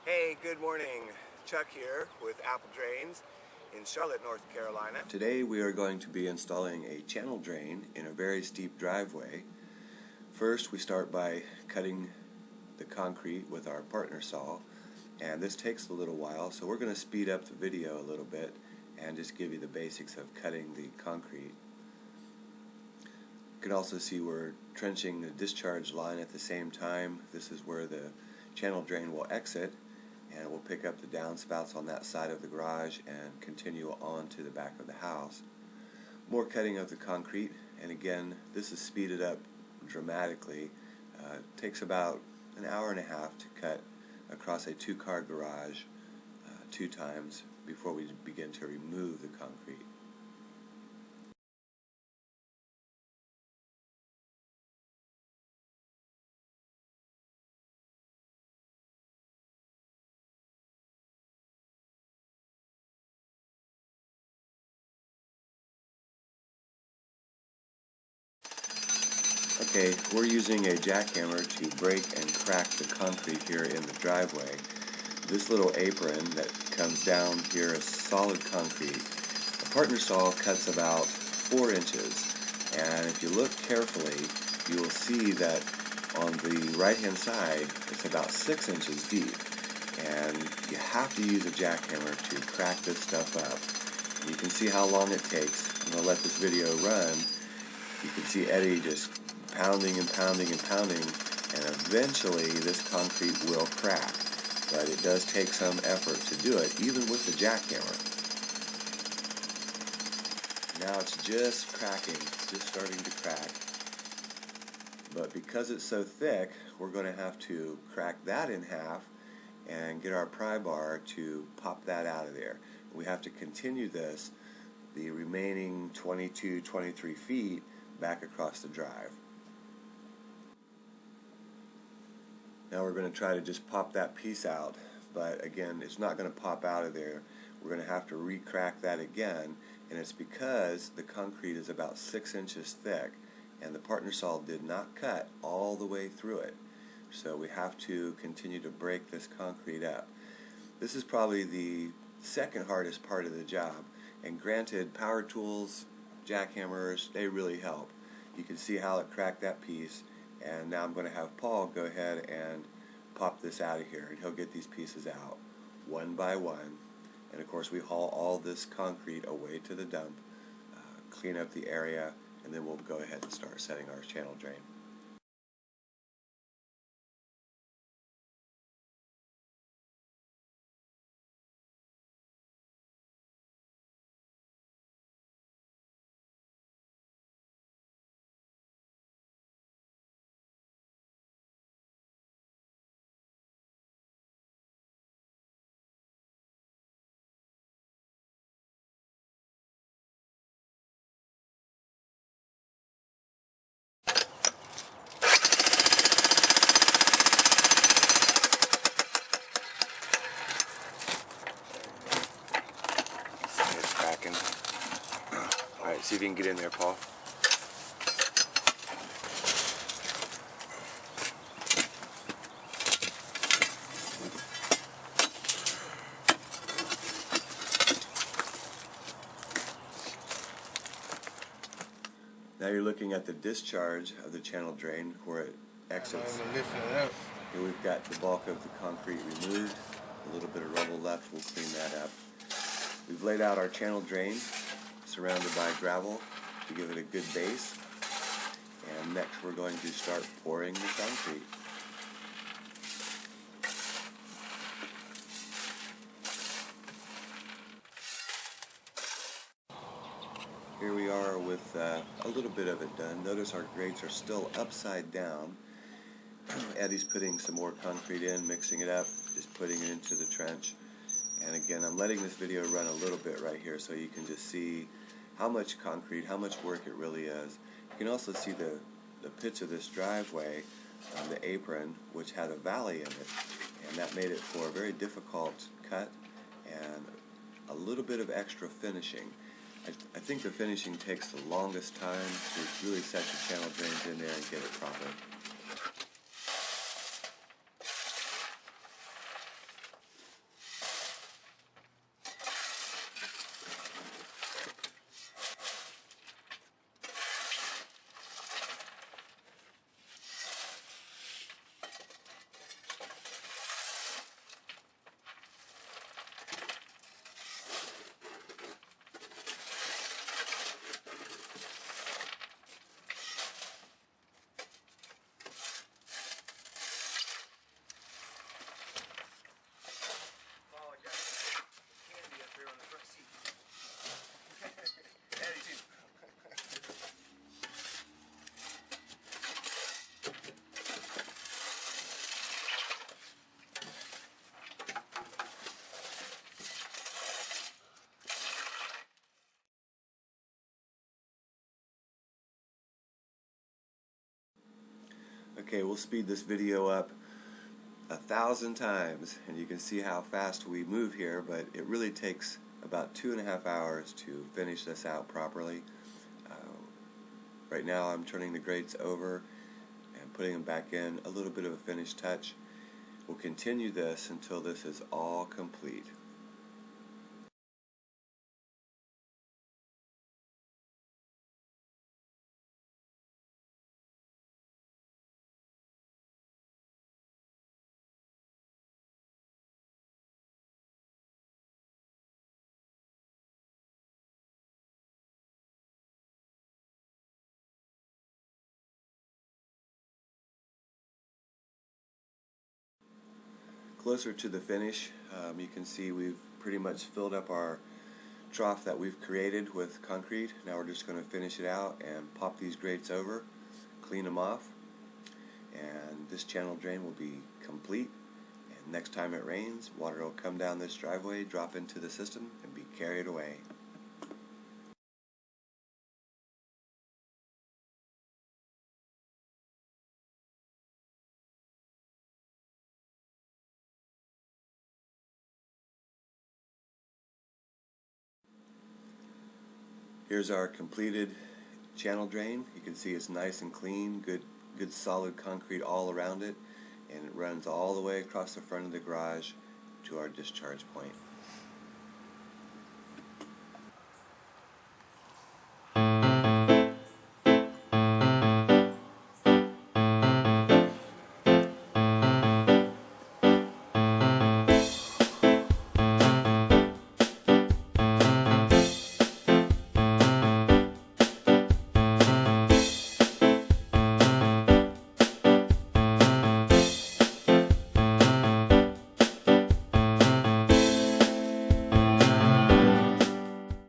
Hey, good morning. Chuck here with Apple Drains in Charlotte, North Carolina. Today we are going to be installing a channel drain in a very steep driveway. First we start by cutting the concrete with our partner saw, and this takes a little while, so we're going to speed up the video a little bit and just give you the basics of cutting the concrete. You can also see we're trenching the discharge line at the same time. This is where the channel drain will exit, and we'll pick up the downspouts on that side of the garage and continue on to the back of the house. More cutting of the concrete, and again this is speeded up dramatically. It takes about an hour and a half to cut across a two-car garage 2 times before we begin to remove the concrete. Okay, we're using a jackhammer to break and crack the concrete here in the driveway. This little apron that comes down here is solid concrete. A partner saw cuts about 4 inches, and if you look carefully, you will see that on the right-hand side, it's about 6 inches deep. And you have to use a jackhammer to crack this stuff up. And you can see how long it takes. I'm going to let this video run. You can see Eddie just pounding and pounding and pounding, and eventually this concrete will crack. But it does take some effort to do it, even with the jackhammer. Now it's just cracking, just starting to crack. But because it's so thick, we're going to have to crack that in half and get our pry bar to pop that out of there. We have to continue this the remaining 23 feet back across the drive. Now we're going to try to just pop that piece out, but again, it's not going to pop out of there. We're going to have to re-crack that again, and it's because the concrete is about 6 inches thick, and the partner saw did not cut all the way through it. So we have to continue to break this concrete up. This is probably the second hardest part of the job, and granted, power tools, jackhammers, they really help. You can see how it cracked that piece, and now I'm going to have Paul go ahead and pop this out of here, and he'll get these pieces out one by one. And of course we haul all this concrete away to the dump, clean up the area, and then we'll go ahead and start setting our channel drain. It's cracking. Alright, see if you can get in there, Paul. Now you're looking at the discharge of the channel drain where it exits. Here we've got the bulk of the concrete removed. A little bit of rubble left, we'll clean that up. We've laid out our channel drain, surrounded by gravel to give it a good base. And next we're going to start pouring the concrete. Here we are with a little bit of it done. Notice our grates are still upside down. Eddie's putting some more concrete in, mixing it up, just putting it into the trench. And again, I'm letting this video run a little bit right here so you can just see how much concrete, how much work it really is. You can also see the pitch of this driveway on the apron, which had a valley in it, and that made it for a very difficult cut and a little bit of extra finishing. I think the finishing takes the longest time to really set your channel drains in there and get it proper. Okay, we'll speed this video up 1,000 times and you can see how fast we move here, but it really takes about 2.5 hours to finish this out properly. Right now I'm turning the grates over and putting them back in, a little bit of a finish touch. We'll continue this until this is all complete. Closer to the finish, you can see we've pretty much filled up our trough that we've created with concrete. Now we're just going to finish it out and pop these grates over, clean them off, and this channel drain will be complete. And next time it rains, water will come down this driveway, drop into the system, and be carried away. Here's our completed channel drain. You can see it's nice and clean, good solid concrete all around it, and it runs all the way across the front of the garage to our discharge point.